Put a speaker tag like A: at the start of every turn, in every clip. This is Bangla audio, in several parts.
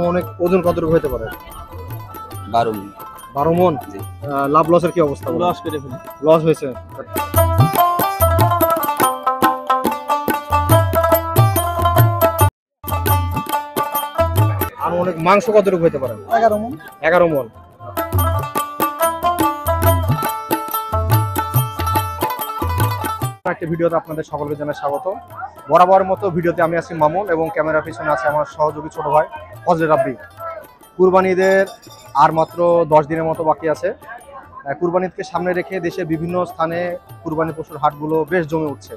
A: আনুমানিক ওজন কতটুকু হতে পারে?
B: 12 মণ।
A: 12 মণ। লাভ লসের কি অবস্থা?
B: লস করে ফেলি।
A: লস হয়েছে। আনুমানিক মাংস কতটুকু হতে পারে?
B: 11 মণ।
A: 11 মণ। একটা ভিডিওতে আপনাদের সকলকে জানাই স্বাগত। বরাবর মতো ভিডিওতে আমি আছি মামুন এবং ক্যামেরার পিছনে আছে আমার সহযোগী ছোট ভাই ফজলে রাব্বি। কুরবানি ঈদের আর মাত্র 10 দিনের মতো বাকি আছে। কুরবানি ঈদকে সামনে রেখে দেশের বিভিন্ন স্থানে কুরবানি পশুর হাটগুলো বেশ জমে উঠছে।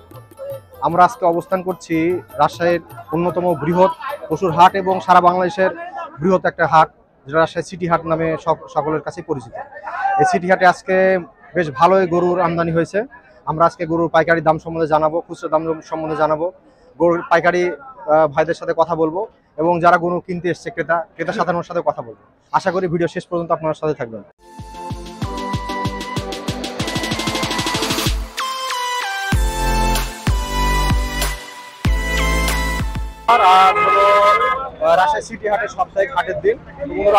A: আমরা আজকে অবস্থান করছি রাজশাহীর অন্যতম বৃহৎ পশুর হাট এবং সারা বাংলাদেশের বৃহৎ একটা হাট, যেটা রাজশাহী সিটি হাট নামে সকলের কাছেই পরিচিত। এই সিটি হাটে আজকে বেশ ভালোই গরুর আমদানি হয়েছে। আমরা আজকে গরুর পাইকারি দাম সম্বন্ধে জানাবো, খুচরা দাম সম্বন্ধে জানাবো, গরুর পাইকারি ভাইদের সাথে কথা বলবো এবং যারা গরু কিনতে এসছে ক্রেতা সাধারণের সাথে কথা বলবো। আশা করি ভিডিও শেষ পর্যন্ত আপনার সাথে থাকবেন। আর হলো রাজশাহী সিটি হাটের সাপ্তাহিক হাটের দিন।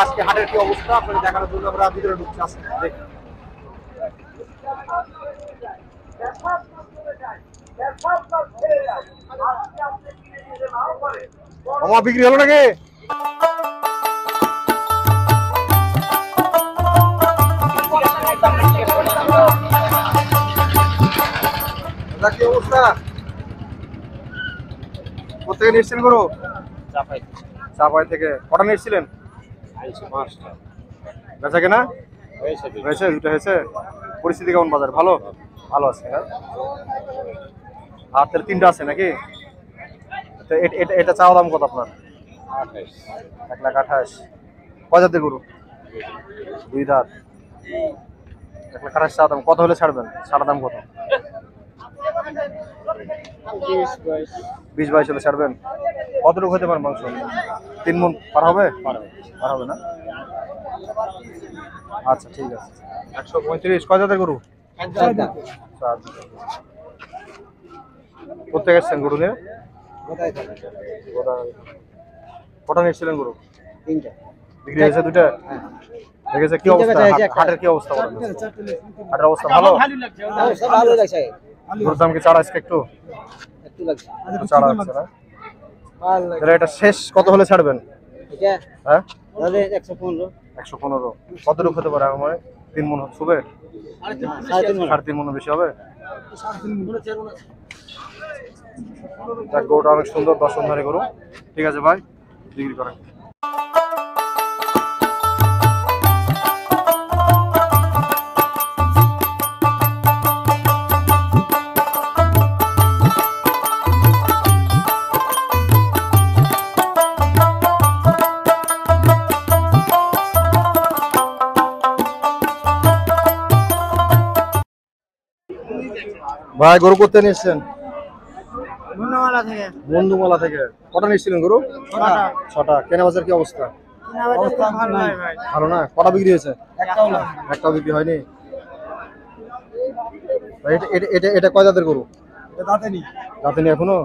A: আজকে হাটের কি অবস্থা আপনাদের দেখানোর জন্য আমরা ভিতরে ঢুকছি। আসেন দেখি। আমার বিক্রি হলো নাকি? কি অবস্থা? কোথেকে নিচ্ছেন গরু? চাপাই থেকে। কটা নিচ্ছিলেন? বেচা কেনা হয়েছে? দুটো হয়েছে। পরিস্থিতি কেমন বাজার? ভালো ভালো আছে। আর তাহলে 3টা আছে নাকি? এটা চাওয়া দাম কত আপনার? 1,28,000। কয় জাতের গরু? 2 দাঁত। 1,28,000 চাওয়া দাম। কত হলে ছাড়বেন? ছাড়া দাম কত? 20-22 হলে ছাড়বেন। কতটুকু হতে পারে মাংস? 3 মণ পার হবে? পার হবে না? আচ্ছা ঠিক আছে। 135। কয় জাতের গরু?
B: 4 দাঁত।
A: কোথেকে এসছেন গরু নিয়ে? কটা নিয়েছিলেন গরু?
B: 3টা।
A: বিক্রি হয়েছে 2টা? দেখেছে কি অবস্থা? হাটের কি অবস্থা? হাটের অবস্থা ভালো?
B: ভালো লাগছে।
A: গরুর দাম কি চাড়া আজকে একটু
B: লাগছে?
A: চাড়া আছে না? তাহলে এটা শেষ কত হলে ছাড়বেন? হ্যাঁ 115। কতটুকু হতে পারে? আমার 3 মণ হবে? 3.5 মণ বেশি হবে? গরুটা অনেক সুন্দর, দর্শনধারী গরু। ঠিক আছে ভাই, বিক্রি করেন। ভাই গরু করতে নিয়েছেন? বন্ধুমালা থেকে। কটা নিয়েছিলেন গরু? 6টা। কেনা বাজার কি অবস্থা? ভালো না? কটা বিক্রি হয়েছে? একটাও বিক্রি হয়নি। এটা কয় জাতের গরু? দাঁতেনি এখনো?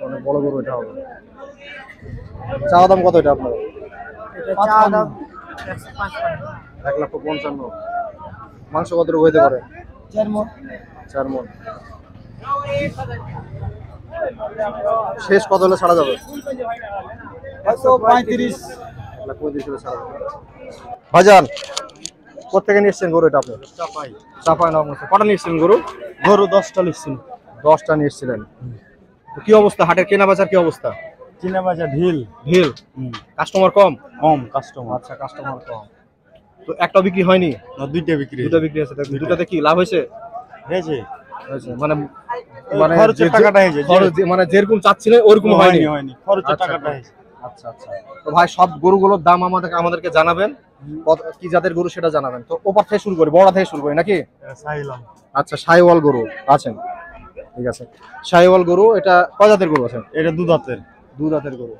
A: অনেক বড় গরু এটা হবে। চাওয়া দাম কত এটা আপনার? 1,55,000। মাংস কতটুকু হইতে পারে? 4 মণ। শেষ কত হলে ছাড়া যাবে?
B: 35
A: হলে ছাড়া যাবে। ভাইজান কোথেকে নিয়েছেন গরু এটা আপনি? চাপাই না। কটা নিয়েছিলেন গরু?
B: 10টা নিচ্ছিল।
A: 10টা নিয়েছিলেন। কি অবস্থা হাটের? কেনা বেচার কি অবস্থা?
B: কেনা বেচা ঢিল।
A: কাস্টমার কম?
B: কাস্টমার।
A: আচ্ছা, কাস্টমার কম। তো একটা বিক্রি হয়নি?
B: না, 2টা বিক্রি।
A: 2টা বিক্রি আছে। 2টাতে কি লাভ হয়েছে?
B: হয়েছে।
A: মানে
B: খরচের টাকাটা হয়েছে।
A: মানে যেরকম চাচ্ছিলেন ওরকম হয়নি?
B: খরচের টাকাটা হয়েছে।
A: আচ্ছা। তো ভাই সব গরুগুলোর দাম আমাদেরকে জানাবেন, কি জাতের গরু সেটা জানাবেন। তো ওপার থেকে শুরু করি, বড় থেকে শুরু করি নাকি? আচ্ছা, শাহিওয়াল গরু আছেন। ঠিক আছে, শাহিওয়াল গরু। এটা কয় জাতের গরু আছে?
B: এটা 2 দাঁতের।
A: 2 দাঁতের গরু।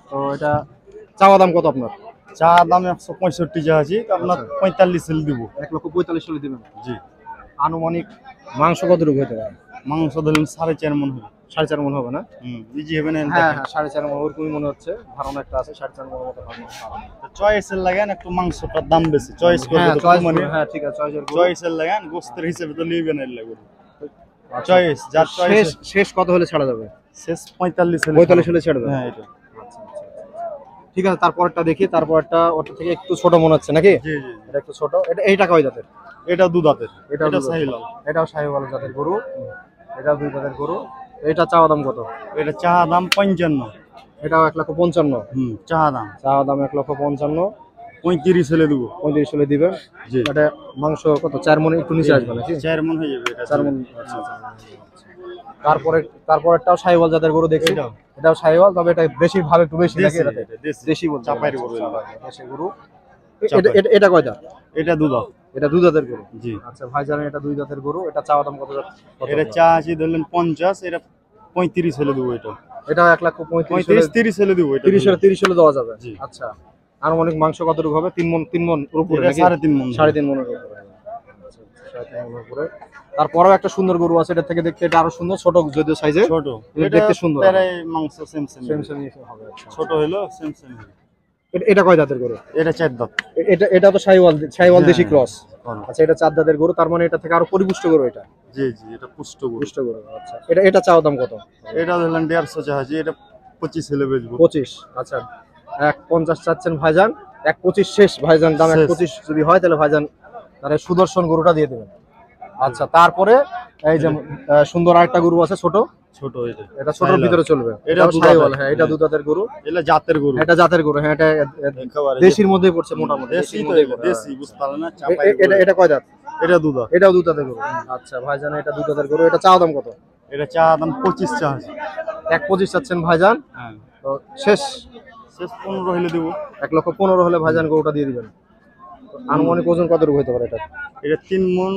A: তো এটা চাওয়া দাম কত আপনার?
B: চা দাম 165 চাচ্ছি, আপনার 45 হলে দিব।
A: 1,45,000 হলে দিবেন?
B: জি।
A: আনুমানিক মাংস কতটুকু হতে পারে?
B: মাংস ধরুন 4.5 মণ হবে।
A: 4.5 মন হবে না?
B: ইজি হবে না?
A: হ্যাঁ হ্যাঁ 4.5 মন ওরকমই মনে হচ্ছে, ধারণা একটা আছে 4.5 মনের মতো হবে।
B: চয়েসের লাগান একটু মাংসটার দাম বেশি, চয়েস করবে
A: হ্যাঁ
B: তো
A: চয়েস
B: মানে
A: হ্যাঁ ঠিক আছে চয়েসের গরু।
B: চয়েসের লাগান গোস্তের হিসেবে তো লিবেন এর লাগবে।
A: আচ্ছা।
B: চয়েস যার
A: শেষ
B: চয়েস
A: শেষ কত হলে ছাড়া যাবে?
B: শেষ 45
A: 45 হলে ছেড়ে দেবে?
B: হ্যাঁ এটা।
A: আচ্ছা আচ্ছা ঠিক আছে, তারপরটা দেখি। তারপরটা ওটা থেকে একটু ছোট মনে হচ্ছে নাকি?
B: জি জি
A: এটা একটু ছোট। এটা এইটা কয় জাতের?
B: এটা দুধাতের,
A: এটাও
B: এটা
A: দুধ।
B: সাহিলাল,
A: এটাও শাহিওয়াল জাতের গরু, এটাও 2 জাতের গরু। এটা চাওয়া দাম কত?
B: এটা চা দাম 55।
A: এটাও 1,55,000।
B: চা দাম
A: চাওয়া দাম 1,55,000।
B: 35 হলে দেবো।
A: 35 হলে দিবেন।
B: জি
A: এটা মাংস কত 4 মনে একটু নিচে আসবে নাকি?
B: 4 মন হয়ে যাবে এটা।
A: 4 মন। আচ্ছা আচ্ছা। তারপরেরটাও শাহিওয়াল জাতের গরু দেখছি। এটাও শাহিওয়াল, তবে এটা দেশির ভাগ একটু বেশি নাকি? এটাতে দেশি বলতে
B: চাপাইয়ের গরু।
A: দেশি গরু। এটা কয় দাঁত?
B: এটা দুধা।
A: এটা 2 দাঁতের গরু।
B: জি
A: আচ্ছা ভাইজানের এটা 2 দাঁতের গরু। এটা চাওয়া দাম কত?
B: এটা চা আছে ধরলেন 50, এটা 35 হলে দেবো। এটা
A: এটা 1,35,000
B: 30 হলে দেবো। এটা
A: 30 হলে দেওয়া যাবে।
B: জি।
A: আচ্ছা আনুমানিক মাংস কতটুকু হবে? 3 মন উপরে
B: এটা
A: নাকি?
B: 3.5 মন।
A: 3.5 মনের উপরে। আচ্ছা 3.5 মনের উপরে। তারপরেও একটা সুন্দর গরু আছে, এটা থেকে দেখতে এটা আরো সুন্দর, ছোট যদিও সাইজে,
B: ছোট
A: এটা দেখতে সুন্দর।
B: প্রায় মাংস সেম সেম
A: সেম সেম হবে। আচ্ছা।
B: ছোট হলো সেম সেম।
A: এটা কয় দাঁতের গরু?
B: এটা 4 দাঁত।
A: এটা তো শাহিওয়াল
B: হ্যাঁ,
A: দেশি ক্রস।
B: হ্যাঁ।
A: আচ্ছা এটা 4 দাঁতের গরু, তার মানে এটা থেকে আরো পরিপুষ্ট গরু এটা।
B: জি জি এটা পুষ্ট গরু।
A: পুষ্ট গরু। আচ্ছা এটা চাওয়া দাম কত?
B: এটা ধরলেন 150 চাহাজি, এটা 25 হলে বেচবো।
A: 25। আচ্ছা 1.50 চাচ্ছেন ভাইজান, 1.25 শেষ ভাইজান দাম।
B: শেষ।
A: 1.25 যদি হয় তাহলে ভাইজান তাহলে সুদর্শন গরুটা দিয়ে দেবেন। আচ্ছা তারপরে এই যে সুন্দর আরেকটা গরু আছে ছোট।
B: ছোট এটা
A: ছোটর ভিতরে চলবে।
B: এটা
A: শাহিওয়াল। হ্যাঁ এটা 2 দাঁতের গরু।
B: এটা জাতের গরু।
A: এটা জাতের গরু। হ্যাঁ এটা
B: একেবারে
A: দেশির মধ্যেই পড়ছে মোটামুটি।
B: দেশি তো,
A: মধ্যেই পড়ে।
B: দেশি বুঝতে পারলেন না? চাপাই
A: এটা কয় দাঁত?
B: এটা দুধা।
A: এটাও 2 দাঁতের গরু। আচ্ছা ভাইজান এটা 2 দাঁতের গরু। এটা চাওয়া দাম কত?
B: এটা চা দাম 25 চাহাজি।
A: 1.25 চাচ্ছেন ভাইজান।
B: হ্যাঁ
A: তো শেষ
B: শেষ 15 হলে দেবো।
A: 1,15,000 হলে ভাইজান গরুটা দিয়ে দিবেন। আনুমানিক ওজন কতটুকু হতে পারে এটা?
B: এটা 3 মন,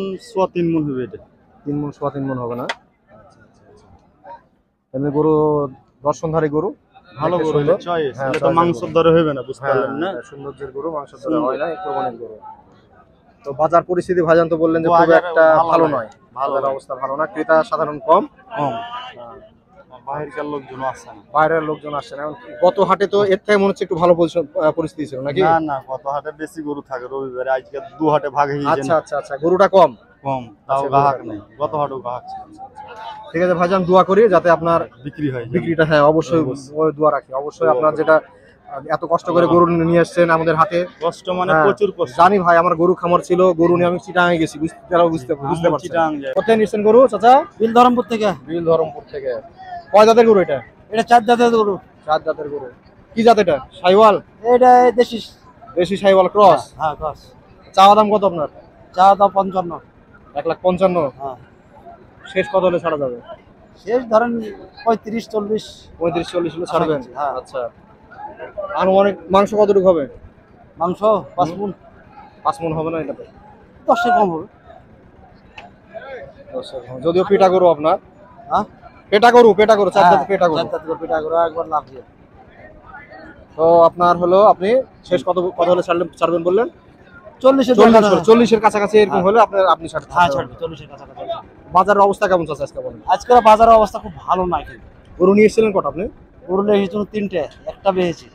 B: 3 মন হবে। এটা
A: 3 মন 3 মন হবে না? এমনি গরু দর্শনধারী গরু,
B: ভালো
A: দেখতে
B: গরু।
A: সুন্দর।
B: চয়েস
A: হ্যাঁ,
B: এটা তো
A: চয়েসের
B: মাংসের
A: গরু।
B: দরে হবে না, বুঝতে
A: হ্যাঁ
B: পারলেন না?
A: সৌন্দর্যের গরু, মাংসের দরে হয় না, কোরবানির গরু। তো বাজার পরিস্থিতি ভাইজান তো বললেন যে খুব
B: বাজারে
A: একটা ভালো
B: ভালো
A: নয়।
B: ভালো
A: বাজারের অবস্থা ভালো না, ক্রেতা সাধারণ কম।
B: কম। বাহিরকার লোকজন আসে না।
A: বাইরের লোকজন আসছে না। এখন গত হাটে তো এর থেকে মনে হচ্ছে একটু ভালো পরিস্থিতি ছিল নাকি?
B: না না কত হাটে বেশি গরু থাকে রবিবারে, আজকে 2 হাটে ভাগ হয়ে
A: আচ্ছা আচ্ছা আচ্ছা গরুটা কম।
B: কম, তাও
A: আচ্ছা,
B: গ্রাহক
A: গরুটা
B: নেই। গত হাটেও গ্রাহক ছিল।
A: ঠিক আছে ভাইজান, দোয়া করি যাতে আপনার
B: বিক্রি হয়।
A: বিক্রিটা, হ্যাঁ অবশ্যই ওই দোয়া রাখি। অবশ্যই আপনার যেটা এত কষ্ট করে গরু নিয়ে আসছেন আমাদের হাটে।
B: কষ্ট মানে
A: হ্যাঁ,
B: প্রচুর কষ্ট।
A: জানি ভাই, আমার গরু খামার ছিল, গরু নিয়ে আমি চিটাঙে গেছি, বুঝতে পারছি।
B: চিটাং যায়।
A: কোথায় নিচ্ছেন গরু চাচা?
C: বিলধরমপুর থেকে।
A: বিলধরমপুর থেকে। কয় জাতের গরু এটা?
C: এটা 4 দাঁতের গরু।
A: 4 জাতের গরু। কি জাত এটা? শাহিওয়াল?
C: এটা দেশি।
A: দেশি শাহিওয়াল ক্রস।
C: হ্যাঁ ক্রস।
A: চাওয়া দাম কত আপনার?
C: চা দাম 55।
A: 1,55,000।
C: হ্যাঁ
A: শেষ কত হলে ছাড়া যাবে?
C: শেষ ধরেন 35-40।
A: 35-40 হলে ছাড়বেন?
C: হ্যাঁ।
A: আচ্ছা আনুমানিক মাংস কতটুকু হবে?
C: মাংস 5 মণ।
A: 5 মণ হবে না এটাতে?
C: 10 কম হবে।
A: যদিও পেটা গরু আপনার।
C: হ্যাঁ
A: পেটা গরু 4 জাতের পেটা গরু।
C: 4 দাঁতের গরু পেটা গরু একবার লাভ দিয়ে।
A: তো আপনার হলো আপনি শেষ কত হলে ছাড়বেন বললেন?
C: 40
A: এর কাছাকাছি এরকম হলে আপনি ছাড়তে।
C: হ্যাঁ ছাড়বে 40 এর কাছাকাছি।
A: বাজারের অবস্থা কেমন চাচা আজকে বলেন?
C: আজকে বাজারের অবস্থা খুব ভালো নাই কিন্তু।
A: গরু নিয়ে এসেছিলেন কটা আপনি?
C: গরু লেগেছিল 3টে, একটা বেচেছি।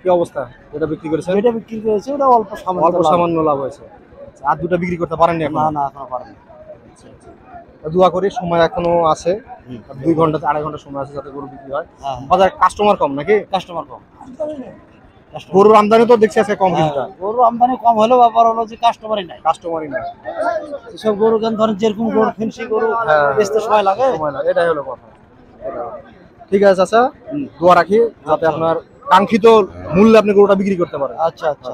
A: কি অবস্থা? এটা বিক্রি করেছেন?
C: এটা বিক্রি করেছি, ওটা অল্প
A: অল্প সামান্য লাভ হয়েছে। আচ্ছা, আর দুটো বিক্রি করতে পারেননি এখন?
C: না না এখনো পারেনি।
A: দোয়া করি, সময় এখনো আছে, 2 ঘন্টা 2.5 ঘন্টা সময় আছে যাতে গরু বিক্রি হয়।
C: হ্যাঁ
A: বাজারে কাস্টমার কম নাকি?
C: কাস্টমার কম।
A: গরুর আমদানি তো দেখছি আজকে কম কিছুটা।
C: গরু আমদানি কম হলেও ব্যাপার হলো যে কাস্টমারই নাই।
A: কাস্টমারই না।
C: এসব গরু কেন ধরেন যেরকম গরু ফেন্সি গরু বেচতে সময় লাগে।
A: এটাই হলো কথা। ঠিক আছে চাচা, দোয়া রাখি যাতে আপনার কাঙ্ক্ষিত মূল্যে আপনি গরুটা বিক্রি করতে পারেন।
C: আচ্ছা আচ্ছা।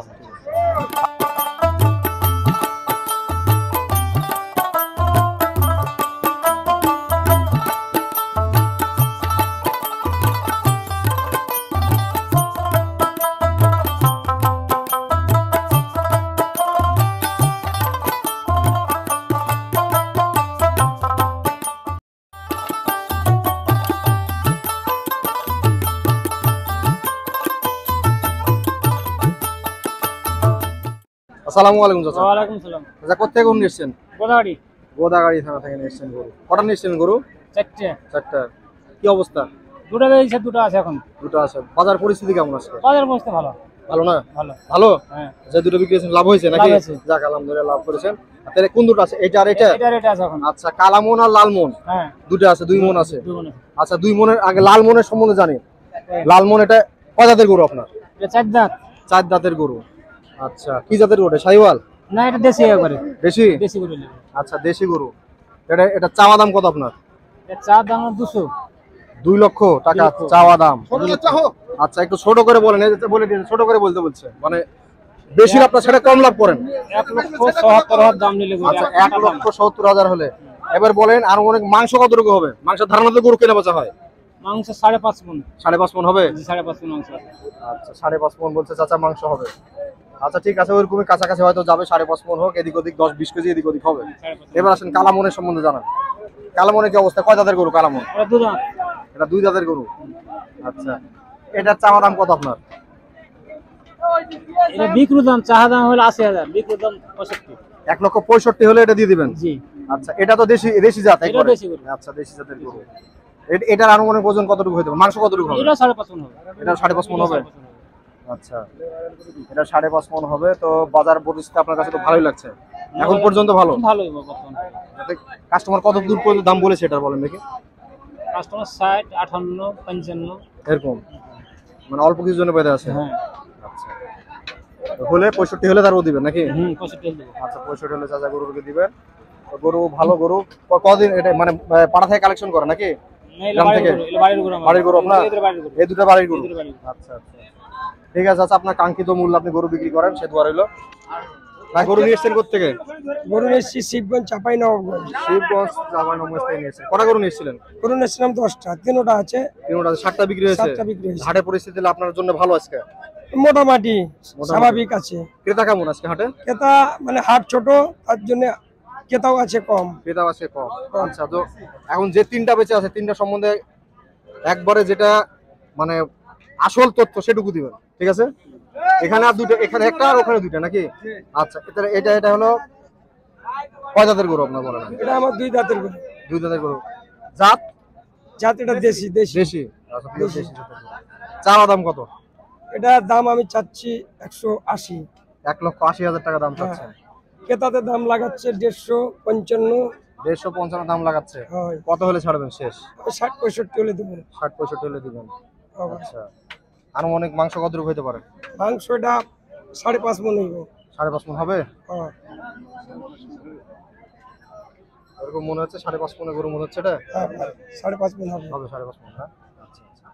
A: আসসালামু আলাইকুম চাচা।
C: ওয়ালাইকুম সালাম।
A: চাচা কোথেকে গরু নিয়ে এসেছেন?
C: গোদাগাড়ি।
A: গোদাগাড়ি থানা থেকে নিয়ে এসেছেন গরু। কটা নিয়ে এসেছেন গরু?
C: 4টে।
A: 4টা। কি অবস্থা?
C: দুটো দিয়েছে, দুটো আছে এখন।
A: দুটো আছে। বাজার পরিস্থিতি কেমন আছে?
C: বাজার বসতে ভালো।
A: ভালো না?
C: ভালো।
A: ভালো?
C: হ্যাঁ।
A: যে দুটো বিক্রি করেছেন লাভ হয়েছে নাকি?
C: লাভ হয়েছে।
A: যাক আলহামদুলিল্লাহ লাভ করেছেন। তাহলে কোন দুটো আছে? এটা আর এটা?
C: এটা আছে এখন।
A: আচ্ছা, কালা মন আর লাল মন
C: হ্যাঁ।
A: দুটো আছে, 2 মন আছে।
C: 2 মণ।
A: আচ্ছা, 2 মনের আগে লাল মনের সম্বন্ধে জানি। লাল মন এটা কয় জাতের গরু আপনার?
C: এটা 4 দাঁত।
A: 4 দাঁতের গরু। আচ্ছা, কি জাতের গরু? শাহিওয়াল?
C: না, এটা দেশি একবারে।
A: দেশি?
C: দেশি গরু নেবে।
A: আচ্ছা, দেশি গরু। এটা চাওয়া দাম কত আপনার?
C: এটা চা দাম 200।
A: 2 লক্ষ টাকা
C: 2 লক্ষ।
A: চাওয়া দাম। আচ্ছা, একটু ছোট করে বলেন, এই যে বলে দিন, ছোট করে বলতে বলছে, মানে বেশি আপনার সেটা কম লাভ করেন।
C: 1,77,000 দাম নিলে গরু।
A: আচ্ছা, 1,70,000 হলে এবার বলেন আর অনেক মাংস কতটুকু হবে? মাংসের ধারণা তো গরু কেনা বেচা হয়।
C: মাংস 5.5 মণ।
A: 5.5 মণ হবে?
C: 5.5 মণ মাংস।
A: আচ্ছা, 5.5 মণ বলছে চাচা মাংস হবে। আচ্ছা, ঠিক আছে, ওইরকমই কাছাকাছি হয়তো যাবে। 5.5 মণ হোক, এদিক ওদিক 10-20 কেজি এদিক ওদিক হবে। এবার আসেন কালামনের সম্বন্ধে জানান। কালামনের কি অবস্থা? কয় দাঁতের গরু কালামন?
C: এটা 2 দাঁত।
A: এটা 2 দাঁতের গরু। আচ্ছা, এটার চাওয়া দাম কত আপনার?
C: এটা বিক্রি দাম, চাহা দাম হলো 80,000, বিক্রি দাম 65।
A: 1,65,000 হলে এটা দিয়ে দিবেন?
C: জি।
A: আচ্ছা, এটা তো দেশি দেশি জাত
C: এটা
A: একবারে?
C: দেশি গরু।
A: আচ্ছা, দেশি জাতের গরু। এটার আনুমানিক ওজন কতটুকু হতে পারে? মাংস কতটুকু হবে?
C: এটা 5.5 মণ হবে।
A: এটা 5.5 মণ হবে? আচ্ছা, এটা 5.5 মণ হবে। তো বাজার পরিস্থিতি আপনার কাছে তো ভালোই লাগছে এখন পর্যন্ত? ভালো
C: ভালোই বর্তমানে।
A: কাস্টমার কত দূর পর্যন্ত দাম বলেছে এটার বলেন দেখি?
C: কাস্টমার 60, 58, 55
A: এরকম, মানে অল্প কিছুর জন্য পেতে আছে।
C: হ্যাঁ।
A: আচ্ছা, হলে 65 হলে তারও দিবেন নাকি?
C: 65 দেব।
A: আচ্ছা, 65 হলে চাচা গরুকে দিবেন। তো গরু ভালো গরু। কদিন এটা মানে পাড়া থেকে কালেকশন করে নাকি? গ্রাম থেকে?
C: বাড়ির গরু আমার।
A: বাড়ির গরু আপনার?
C: এদের বাড়ির গরু।
A: এই দুটো বাড়ির গরু?
C: এদের বাড়ির গরু।
A: আচ্ছা আচ্ছা, ঠিক আছে। আচ্ছা, আপনার কাঙ্ক্ষিত মূল্য আপনি গরু বিক্রি করেন, সে দোয়া রইলো। না, গরু নিয়ে এসছেন কোথেকে?
D: গরু নিয়েছি শিবগঞ্জ চাপাই নবাবগঞ্জ।
A: শিবগঞ্জ জামাইনগর থেকে নিয়ে এসেছেন। কটা গরু নিয়ে এসেছিলেন?
D: গরু নিয়েছিলাম 10টা, 3টা আছে।
A: 3টা, 7টা বিক্রি হয়েছে।
D: 7টা বিক্রি হয়েছে।
A: হাটের পরিস্থিতি আপনার জন্য ভালো আজকে?
D: মোটামুটি স্বাভাবিক আছে।
A: ক্রেতা কেমন আজকে হাটে?
D: ক্রেতা মানে হাট ছোট, তার জন্য ক্রেতাও আছে কম।
A: ক্রেতা আছে কম। আচ্ছা, তো এখন যে 3টা বেঁচে আছে, 3টা সম্বন্ধে একবারে যেটা মানে আসল তথ্য সেটুকু দিবেন, ঠিক আছে? এখানে আর দুটো, এখানে একটা আর ওখানে দুইটা নাকি? আচ্ছা, এটা এটা হলো কয় জাতের গরু আপনার বলেন?
D: এটা আমার 2 দাঁতের গরু।
A: 2 জাতের গরু। জাত?
D: জাত এটা দেশি দেশি।
A: দেশি। আচ্ছা, দেশি জাতের গরু। চাওয়া দাম কত?
D: এটা দাম আমি চাচ্ছি 180।
A: 1,80,000 টাকা দাম চাচ্ছে।
D: ক্রেতাদের দাম লাগাচ্ছে 150-55।
A: 150 দাম লাগাচ্ছে।
D: হয়।
A: কত হলে ছাড়বেন শেষ?
D: 60-65 হলে দেবো।
A: 60-65 হলে দিবেন।
D: হবে।
A: আচ্ছা, আনুমানিক মাংস কতটুকু হইতে পারে?
D: মাংস এটা 5.5 মণ হইব।
A: 5.5 মণ হবে?
D: হ্যাঁ।
A: এরকম মনে হচ্ছে 5.5 মণের গরু মনে হচ্ছে এটা?
D: হ্যাঁ, 5.5 মণ হবে।
A: হবে 5.5 মণ, হ্যাঁ? আচ্ছা আচ্ছা,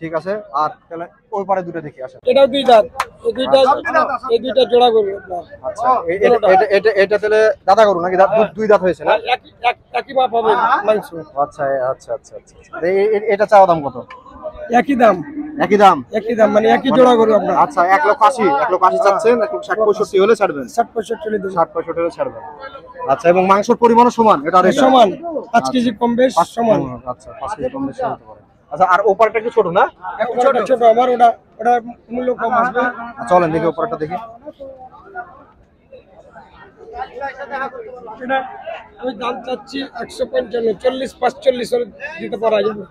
A: ঠিক আছে। আর তাহলে ওই পারে দুটো দেখি, আসেন।
D: এটাও 2 দাঁত। এই দুইটা জোড়া গরু আপনার।
A: আচ্ছা, এটা তাহলে দাদা গরু নাকি? দুই দাঁত হয়েছে না?
D: একই মাপ হবে মাংস।
A: আচ্ছা আচ্ছা আচ্ছা আচ্ছা। এটা চাওয়া দাম কত?
D: একই দাম।
A: একই দাম?
D: একই দাম মানে একই জোড়া গরু আপনার।
A: আচ্ছা, 1,80,000 চাচ্ছেন, 60-65 হলে ছাড়বেন?
D: 60-65 হলে দেবো।
A: 60-65 হলে ছাড়বেন। আচ্ছা, এবং মাংসের পরিমাণও সমান এটা আর এটা?
D: সমান, 5 কেজি কম বেশ সমান।
A: আচ্ছা, 5 কেজি কম বেশি হতে পারে। আচ্ছা, আর ওপারটা একটু ছোট না?
D: ছোট ছোট আমার ওটা মূল্য কম আসবে।
A: চলেন দেখি ওপারটা দেখি।
D: এটা আমি দাম চাচ্ছি 155, 40-45 হলে দিতে পারা যাবে।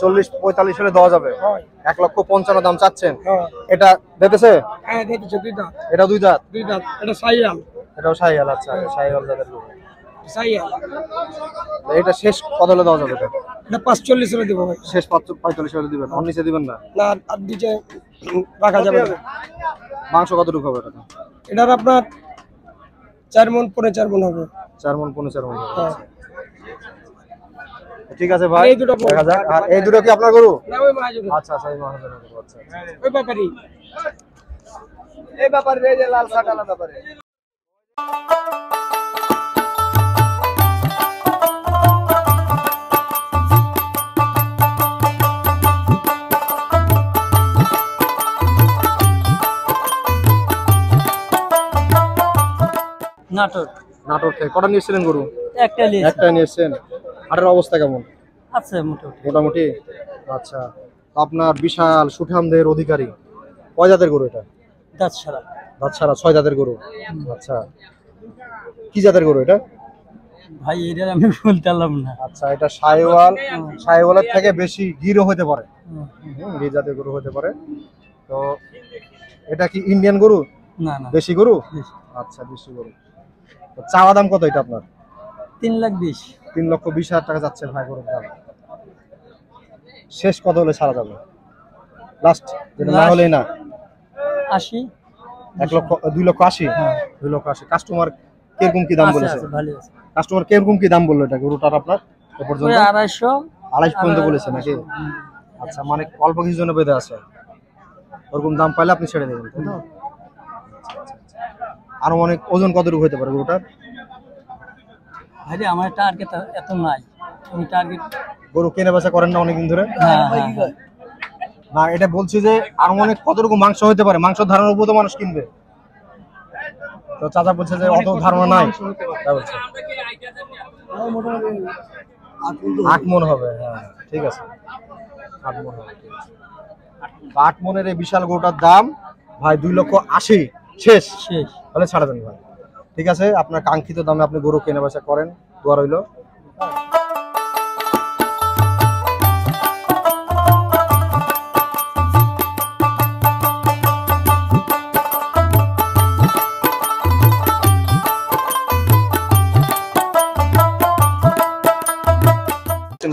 A: 40-45 হলে দেওয়া যাবে।
D: হয়।
A: 1,55,000 দাম চাচ্ছেন।
D: হ্যাঁ।
A: এটা দিতেছে?
D: হ্যাঁ, দেখেছো 2 দাঁত।
A: এটা 2 দাঁত?
D: 2 দাঁত। এটা সাইয়াল।
A: এটাও শাহিওয়াল। আচ্ছা, শাহিওয়াল জাতের গরু।
D: সাইয়াল।
A: এটা শেষ কত হলে দেওয়া যাবে?
D: এটা 45 হলে দেবো ভাই।
A: শেষ 45 হলে দিবেন, ওর নিচে দিবেন না?
D: না, আর নিচে রাখা যাবে না।
A: মাংস কতটুকু হবে এটা?
D: এটার আপনার 4 মণ, 4.5 মণ হবে।
A: 4 মণ, 4.5 মণ।
D: হ্যাঁ।
A: ঠিক আছে ভাই,
D: এই দুটো গরু।
A: দেখা যাক। আর এই দুটো কি আপনার গরু?
D: না, ওই মহাজনের।
A: আচ্ছা আচ্ছা, এই মহাজনের গরু। আচ্ছা আচ্ছা।
D: ওই ব্যাপারই।
A: এই ব্যাপারে এই যে লাল শার্ট আলাদা ব্যাপারে।
C: নাটোর।
A: নাটোর থেকে কটা নিয়েছিলেন গরু?
C: একটা লিস
A: একটা নিয়েছেন। হাটের অবস্থা কেমন?
C: আছে মোটামুটি।
A: মোটামুটি। আচ্ছা, আপনার বিশাল সুঠামদের অধিকারী কয় জাতের গরু এটা?
C: দাঁত ছাড়া।
A: দাঁত ছাড়া 6 জাতের গরু। আচ্ছা, কি জাতের গরু এটা?
C: ভাই এটা আমি বলতে পারলাম না।
A: আচ্ছা, এটা শাহিওয়াল, শাহিওয়ালের থেকে বেশি গিরও হতে পারে, গির জাতের গরু হতে পারে। তো এটা কি ইন্ডিয়ান গরু,
C: না না,
A: দেশি গরু?
C: দেশি।
A: আচ্ছা, দেশি গরু। তো চাওয়া দাম কত এটা আপনার?
C: 3,20,000।
A: 3,20,000 টাকা যাচ্ছে ভাই গরুর দাম। শেষ কত হলে ছাড়া যাবে? লাস্ট যেটা না হলেই না।
C: 80।
A: 2,80,000?
C: হ্যাঁ।
A: 2,80,000। কাস্টমার কিরকম কি দাম বলেছে?
C: ভালো আছে।
A: কাস্টমার কিরকম কি দাম বললো এটা গরুটার আপনার এ পর্যন্ত?
C: 250।
A: 2,50,000 পর্যন্ত বলেছে নাকি? আচ্ছা, মানে অল্প কিছুর জন্য বেঁধে আছে, ওরকম দাম পাইলে আপনি ছেড়ে দেবেন, তাই তো? আরো অনেক ওজন কতটুকু হতে পারে গরুটার?
C: ভাই আমার টার্গেট এত নাই, আমি টার্গেট
A: গরু কেনা বেচা করেন না অনেকদিন ধরে?
C: হ্যাঁ।
A: না, এটা বলছি যে আরো অনেক কতটুকু মাংস হতে পারে, মাংস ধারণার উপর তো মানুষ কিনবে। তো চাচা বলছে যে অত ধারণা নাই, তাই বলছে। 8 মণ হবে, হ্যাঁ ঠিক আছে, 8 মণ হবে, ঠিক আছে। 8 মণের এই বিশাল গরুটার দাম ভাই 2,80,000 শেষ
C: শেষ।
A: তাহলে ছাড়া দেন ভাই, ঠিক আছে। আপনার কাঙ্ক্ষিত দামে আপনি গরু কেনা বেচা করেন, দোয়া রইল।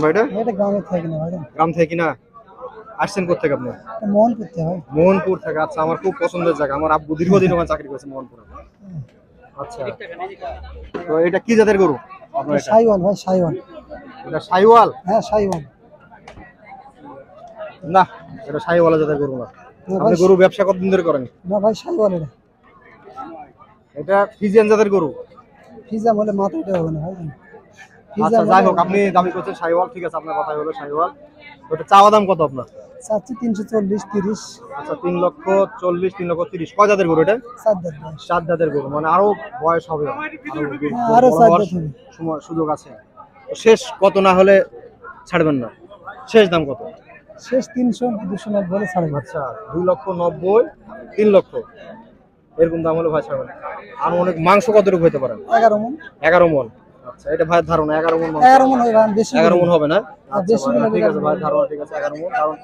A: ভাইটা
C: এটা গ্রামে থাকে না ভাই,
A: গ্রাম থেকে কিনা আসছেন কোথেকে আপনি?
C: মন করতে হয়।
A: মোহনপুর থেকে। আচ্ছা, আমার খুব পছন্দের জায়গা, আমার আব্বু দীর্ঘদিন ওখানে চাকরি করেছে মোহনপুরে। আচ্ছা, তো এটা কি জাতের গরু আপনার? এটা
C: সাইওয়াল ভাই, সাইওয়াল।
A: এটা শাহিওয়াল?
C: হ্যাঁ সাইওয়াল।
A: না, এটা শাহিওয়াল জাতের গরু না।
C: না
A: আপনি
C: ভাই,
A: গরু ব্যবসা কতদিন ধরে করেন?
C: না ভাই সাইওয়াল। এটা
A: এটা ফিজিয়ান জাতের গরু।
C: ফিজা বলে মাথাটা হবে না ভাই।
A: আচ্ছা, যাই হোক, আপনি দাবি করছেন শাহিওয়াল, ঠিক আছে, আপনার কথাই হলো শাহিওয়াল। তো এটা চাওয়া দাম কত আপনার?
C: চাচ্ছি 340, 30।
A: আচ্ছা, 3,40,000, 3,30,000। কয় জাতের গরু এটা?
C: 7 দাঁত বয়স।
A: 4 জাতের গরু, মানে আরো বয়স হবে,
C: আরো
A: বড়
C: 4
A: হওয়ার
C: দাঁত হবে।
A: সময় সুযোগ আছে। তো শেষ কত না হলে ছাড়বেন না? শেষ দাম কত?
C: শেষ 300, 200 বলে ছাড়বে।
A: আচ্ছা, 2,90,000, 3,00,000 এরকম দাম হলে ভাই ছাড়বেন। আর অনেক মাংস কতটুকু হইতে পারে?
C: 11 মন।
A: 11 মণ। আচ্ছা, এটা ভাইয়ের ধারণা 11 মণ মাংস।
C: 11 মন হয় ভাই, বেশি
A: 11 মণ হবে না? আচ্ছা
C: বেশি
A: ভাই,
C: হলে
A: ঠিক আছে ভাই, ধারণা ঠিক আছে 11 মণ। কারণ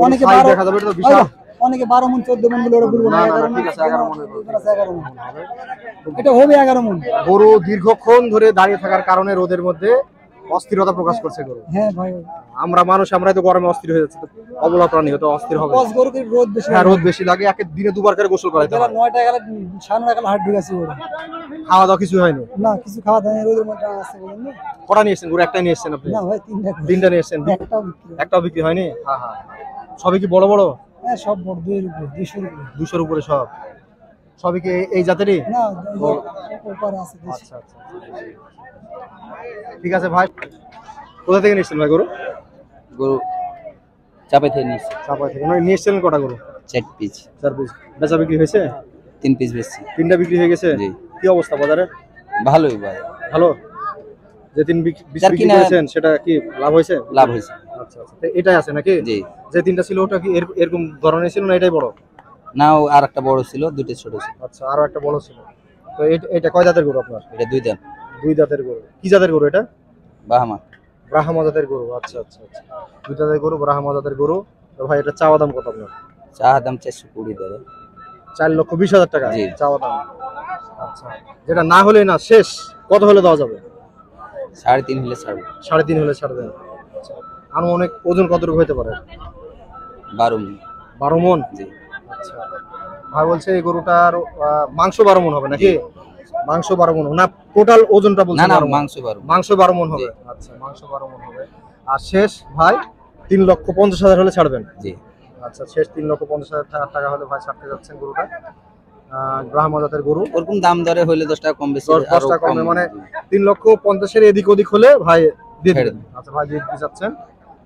C: অনেকে
A: size
C: 12
A: দেখা যাবে, এটা তো বিশাল।
C: অনেকে 12 মন 14 মন বলে ওরা বলবো না।
A: না, না,
C: 11 মন
A: ঠিক আছে, 11 মণ।
C: 11 মন এটা হবে। 11 মন।
A: গরু দীর্ঘক্ষণ ধরে দাঁড়িয়ে থাকার কারণে রোদের মধ্যে অস্থিরতা প্রকাশ করছে গরু।
C: হ্যাঁ ভাই,
A: আমরা মানুষ, আমরাই তো গরমে অস্থির হয়ে যাচ্ছে, তো অবলা প্রাণী হয়তো অস্থির হবে।
C: কস গরুকে রোদ বেশি
A: হ্যাঁ, রোদ বেশি লাগে, একে দিনে 2 বার করে গোসল করাইতে
C: বেলা
A: হয়।
C: 9টা 11 9:30 হাট ঢুকাছি ওরা।
A: খাওয়া দাওয়া কিছু হয়নি?
C: না কিছু খাওয়া দাওয়া নেই, রোদের মধ্যে আছে বলেন না।
A: কটা নিয়েছেন গরু? একটা নিয়ে এসেছেন আপনি?
C: না ভাই 3টা।
A: 3টা নিয়ে এসেছেন?
C: একটাও বিক্রি হয়।
A: একটাও বিক্রি হয়নি? হ্যাঁ হ্যাঁ। সবই কি বড় বড়?
C: হ্যাঁ সব বড়, 2 এর উপরে, 200 এর উপরে।
A: 200-র উপরে সব? সবই কি এই জাতেরই?
C: না ওপারে আছে বেশি।
A: আচ্ছা আচ্ছা, ঠিক আছে ভাই। কোথা থেকে নিয়েছেন ভাই গরু?
E: গরু চাপে থেকে নিয়েছি
A: চাপাই থেকে। মানে নিয়ে এসেছিলেন কটা গরু?
E: 4 পিস,
A: 4 পিস। বেচা বিক্রি হয়েছে?
E: 3 পিস বেশি।
A: 3টা বিক্রি হয়ে গেছে?
E: জি।
A: কি অবস্থা বাজারে?
E: ভালোই ভাই,
A: ভালো। যে 3
E: যার
A: বিক্রি
E: কিনা-
A: করেছেন সেটা কি লাভ হয়েছে?
E: লাভ হয়েছে।
A: আচ্ছা আচ্ছা, তো এটাই আছে নাকি?
E: জি।
A: যে 3টা ছিল ওটা কি এরকম ধরনের ছিল না এটাই বড়?
E: না, আর একটা বড় ছিল, 2টা ছোট ছিল।
A: আচ্ছা, আরো একটা বড় ছিল। তো এটা কয় জাতের গরু আপনার?
E: এটা 2 দাম।
A: 2 জাতের গরু। কি জাতের গরু এটা?
E: বাহামা।
A: ব্রাহ্মা জাতের গরু। আচ্ছা আচ্ছা আচ্ছা, 2 জাতের গরু, ব্রাহ্মা জাতের গরু। তো ভাই, এটা চাওয়া দাম কত আপনার?
E: চা দাম 420 টাকা।
A: 4,20,000 টাকা
E: জি।
A: চাওয়া দাম। আচ্ছা, যেটা না হলে না, শেষ কত হলে দেওয়া যাবে?
E: 3.5 হলে ছাড়বো।
A: 3.5 হলে ছাড়বেন? আচ্ছা, আর অনেক ওজন কতটুকু হতে পারে?
E: 12 মণ।
A: 12 মণ?
E: জি।
A: আচ্ছা, ভাই বলছে এই গরুটার মাংস 12 মণ হবে নাকি? মাংস 12 মণ না, টোটাল ওজনটা
E: না
A: বলছেন?
E: না,
A: 12 মণ।
E: মাংস 12।
A: মাংস 12 মণ হবে। আচ্ছা, মাংস 12 মণ হবে। আর শেষ ভাই 3,50,000 হলে ছাড়বেন?
E: জি।
A: আচ্ছা, শেষ 3,50,000 টাকা হলে ভাই ছাড়তে যাচ্ছেন গরুটা। ব্রাহ্মা জাতের গরু।
E: ওরকম দাম দরে হইলে 10 টাকা কম বেশি
A: 10
E: আরো
A: টাকা কমে,
E: কম।
A: মানে 3,50,000-এর এদিক ওদিক হলে ভাই দিয়ে
E: ছেড়ে
A: দেবেন। আচ্ছা ভাই, দিয়ে দিতে চাচ্ছেন।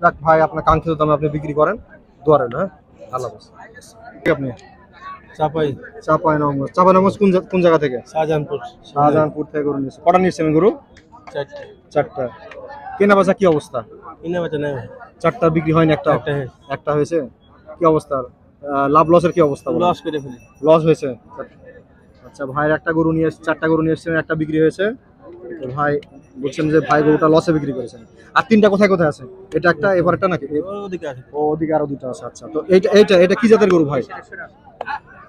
A: যাক ভাই, আপনার কাঙ্ক্ষিত দামে আপনি বিক্রি করেন, দোয়া রইল। হ্যাঁ, আল্লাহ হাফেজ। আপনি চাঁপাইনবাবগঞ্জ কোন জায়গা থেকে? শাহজাহানপুর থেকে গরু নিয়েছেন। কটা নিয়েছেন গরু? 4টা। কেনা বেচা কি অবস্থা? 4টা বিক্রি হয়নি? একটা হয়েছে। কি অবস্থা? লাভ লসের কি অবস্থা? লস হয়েছে। আচ্ছা, ভাইয়ের একটা গরু নিয়ে 4টা গরু নিয়ে এসেছেন, একটা বিক্রি হয়েছে। তো ভাই বলছেন যে ভাই গরুটা লসে বিক্রি করেছেন। আর তিনটা কোথায় কোথায় আছে? এটা একটা, এবার একটা নাকি?
B: ওদিকে আছে
A: ও ওদিকে আরো দুটো আছে। আচ্ছা, তো এইটা এইটা এটা কি জাতের গরু ভাই?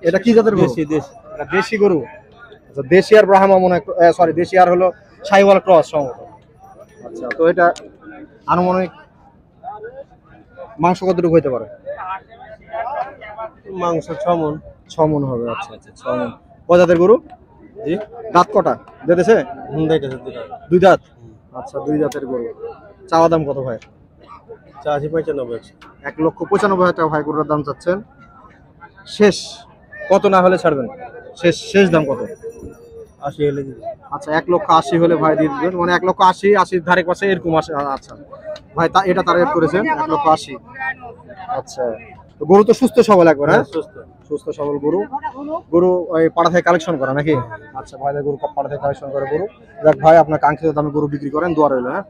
A: এটা কি জাতের গরু?
B: দেশি দেশি
A: এটা দেশি গরু। আচ্ছা, দেশি আর ব্রাহ্মা মনে হয়, সরি দেশি আর হলো শাহিওয়াল ক্রস সম্ভবত। আচ্ছা, তো এটা আনুমানিক মাংস কতটুকু হইতে পারে?
B: মাংস 6 মণ।
A: 6 মণ হবে। আচ্ছা আচ্ছা, 6 মণ। কয় জাতের গরু?
B: জি
A: দাঁত কটা দিতেছে?
B: দেখাচ্ছে দুটো।
A: 2 দাঁত। আচ্ছা, 2 দাঁতের গরু। চাওয়া দাম কত ভাই?
B: 85-95।
A: 1,95,000 টাকা ভাই গরুর দাম চাচ্ছেন। শেষ কত না হলে ছাড়বেন? শেষ শেষ দাম কত?
B: 80 হলে দিবে।
A: আচ্ছা, 1,80,000 হলে ভাই দিয়ে দিবেন, মানে 1,80,000, 80 ধারে পাশে এরকম আসে। আচ্ছা ভাই, এটা টার্গেট করেছেন 1,80,000। আচ্ছা, তো গরু তো সুস্থ সবল একবার, হ্যাঁ
B: সুস্থ।
A: সুস্থ সবল গরু। গরু ওই পাড়া থেকে কালেকশন করা নাকি? আচ্ছা, ভাই গরু পাড়া থেকে কালেকশন করে গরু। যাক ভাই, আপনার কাঙ্ক্ষিত দামে গরু বিক্রি করেন, দোয়া রইল। হ্যাঁ।